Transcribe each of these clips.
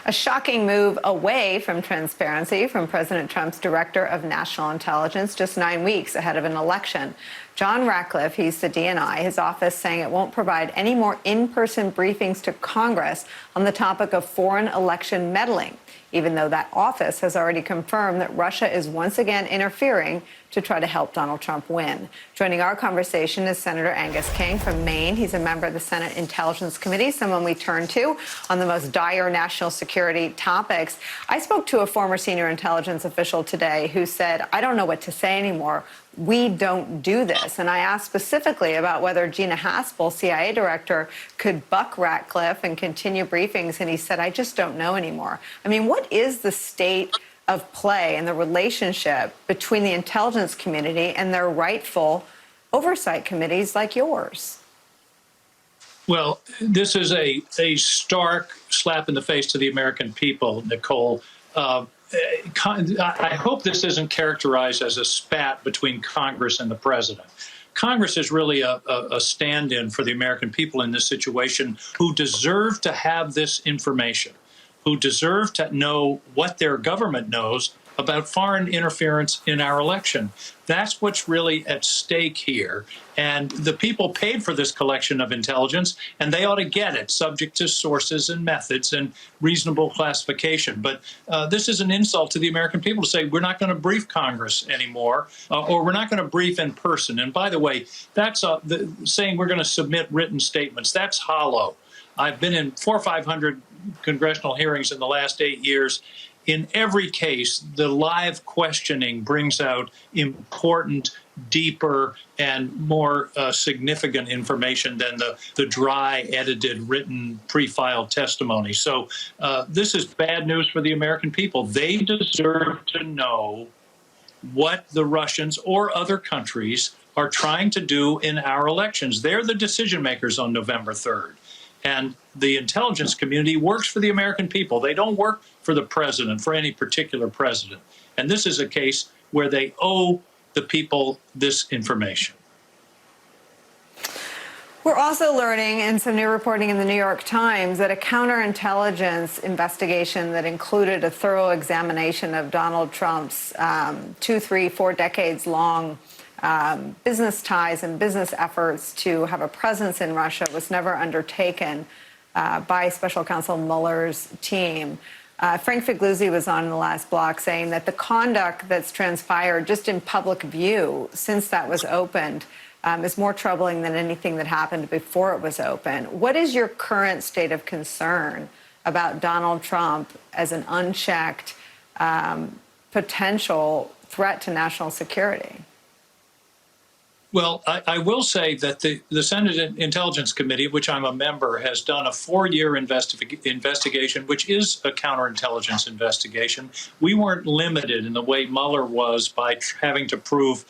A shocking move away from transparency from President Trump's Director of National Intelligence just 9 weeks ahead of an election. John Ratcliffe, he's the DNI, his office saying it won't provide any more in-person briefings to Congress on the topic of foreign election meddling, even though that office has already confirmed that Russia is once again interfering to try to help Donald Trump win. Joining our conversation is Senator Angus King from Maine. He's a member of the Senate Intelligence Committee, someone we turn to on the most dire national security topics. I spoke to a former senior intelligence official today who said, I don't know what to say anymore. We don't do this. And I asked specifically about whether Gina Haspel, CIA director, could buck Ratcliffe and continue briefings. And he said, I just don't know anymore. I mean, what is the state of play and the relationship between the intelligence community and their rightful oversight committees like yours? Well, this is a stark slap in the face to the American people, Nicole. I hope this isn't characterized as a spat between Congress and the president. Congress is really a stand-in for the American people in this situation who deserve to have this information, who deserve to know what their government knows about foreign interference in our election. That's what's really at stake here. And the people paid for this collection of intelligence, and they ought to get it, subject to sources and methods and reasonable classification. But this is an insult to the American people to say we're not going to brief Congress anymore, or we're not going to brief in person. And by the way, that's saying we're going to submit written statements. That's hollow. I've been in 400 or 500 congressional hearings in the last 8 years. In every case, the live questioning brings out important, deeper, and more significant information than the dry, edited, written, pre-filed testimony. So this is bad news for the American people. They deserve to know what the Russians or other countries are trying to do in our elections. They're the decision makers on November 3rd. And the intelligence community works for the American people. They don't work for the president, for any particular president. And this is a case where they owe the people this information. We're also learning in some new reporting in the New York Times that a counterintelligence investigation that included a thorough examination of Donald Trump's 2, 3, 4 decades long business ties and business efforts to have a presence in Russia was never undertaken by Special Counsel Mueller's team. Frank Figliuzzi was on in the last block saying that the conduct that's transpired just in public view since that was opened is more troubling than anything that happened before it was open. What is your current state of concern about Donald Trump as an unchecked potential threat to national security? Well, I will say that the Senate Intelligence Committee, of which I'm a member, has done a 4-year investigation, which is a counterintelligence investigation. We weren't limited in the way Mueller was by having to prove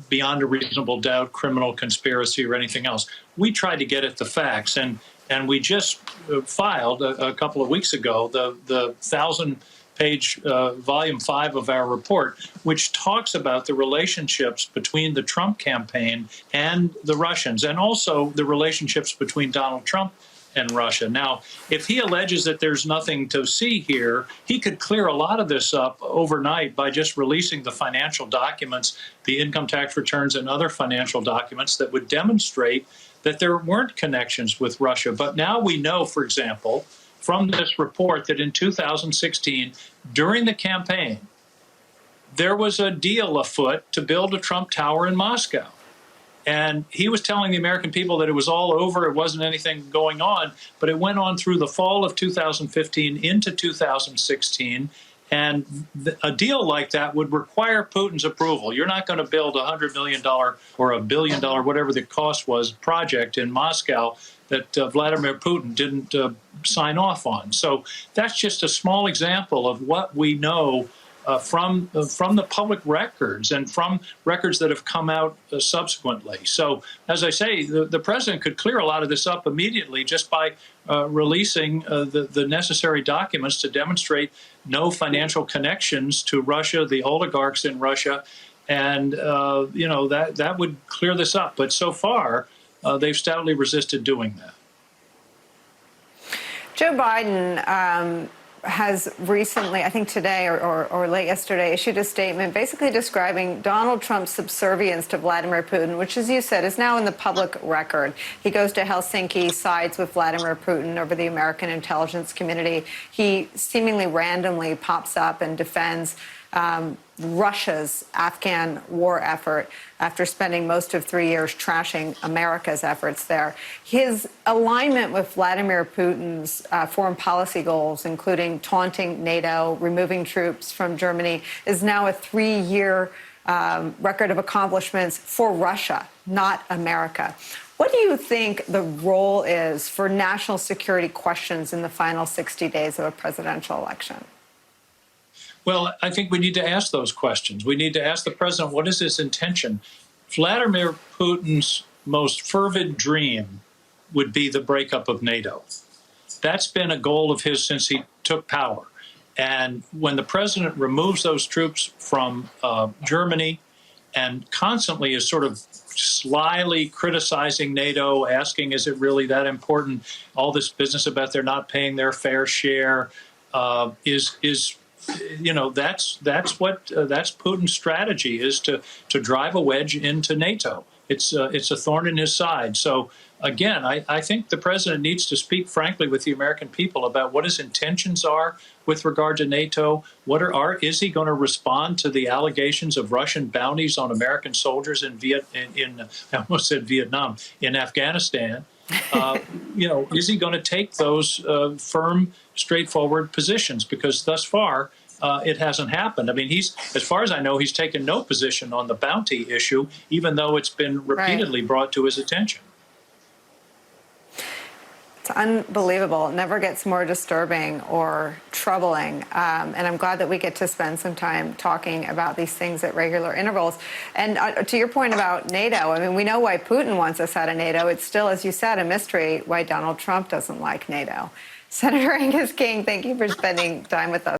beyond a reasonable doubt criminal conspiracy or anything else. We tried to get at the facts, and we just filed a couple of weeks ago the 1,000-page volume 5 of our report, which talks about the relationships between the Trump campaign and the Russians, and also the relationships between Donald Trump and Russia. Now, if he alleges that there's nothing to see here, he could clear a lot of this up overnight by just releasing the financial documents, the income tax returns and other financial documents that would demonstrate that there weren't connections with Russia. But now we know, for example, from this report that in 2016, during the campaign, there was a deal afoot to build a Trump Tower in Moscow. And he was telling the American people that it was all over, it wasn't anything going on, but it went on through the fall of 2015 into 2016. And a deal like that would require Putin's approval. You're not going to build a $100 million or $1 billion, whatever the cost was, project in Moscow that Vladimir Putin didn't sign off on. So that's just a small example of what we know from the public records and from records that have come out subsequently. So, as I say, the president could clear a lot of this up immediately just by releasing the necessary documents to demonstrate no financial connections to Russia, the oligarchs in Russia, and that would clear this up. But so far, they've stoutly resisted doing that. Joe Biden has recently, I think today or late yesterday, issued a statement basically describing Donald Trump's subservience to Vladimir Putin, which, as you said, is now in the public record. He goes to Helsinki, sides with Vladimir Putin over the American intelligence community. He seemingly randomly pops up and defends Russia's Afghan war effort after spending most of 3 years trashing America's efforts there. His alignment with Vladimir Putin's foreign policy goals, including taunting NATO, removing troops from Germany, is now a 3-year record of accomplishments for Russia, not America. What do you think the role is for national security questions in the final 60 days of a presidential election? Well, I think we need to ask those questions. We need to ask the president, what is his intention? Vladimir Putin's most fervid dream would be the breakup of NATO. That's been a goal of his since he took power. And when the president removes those troops from Germany and constantly is sort of slyly criticizing NATO, asking, is it really that important? All this business about they're not paying their fair share is that's Putin's strategy, is to drive a wedge into NATO. It's a thorn in his side. So again, I think the president needs to speak frankly with the American people about what his intentions are with regard to NATO. Is he going to respond to the allegations of Russian bounties on American soldiers in I almost said Vietnam, in Afghanistan? Is he going to take those firm, straightforward positions? Because thus far, it hasn't happened. I mean, as far as I know, he's taken no position on the bounty issue, even though it's been repeatedly brought to his attention. It's unbelievable. It never gets more disturbing or troubling. And I'm glad that we get to spend some time talking about these things at regular intervals. And to your point about NATO, I mean, we know why Putin wants us out of NATO. It's still, as you said, a mystery why Donald Trump doesn't like NATO. Senator Angus King, thank you for spending time with us.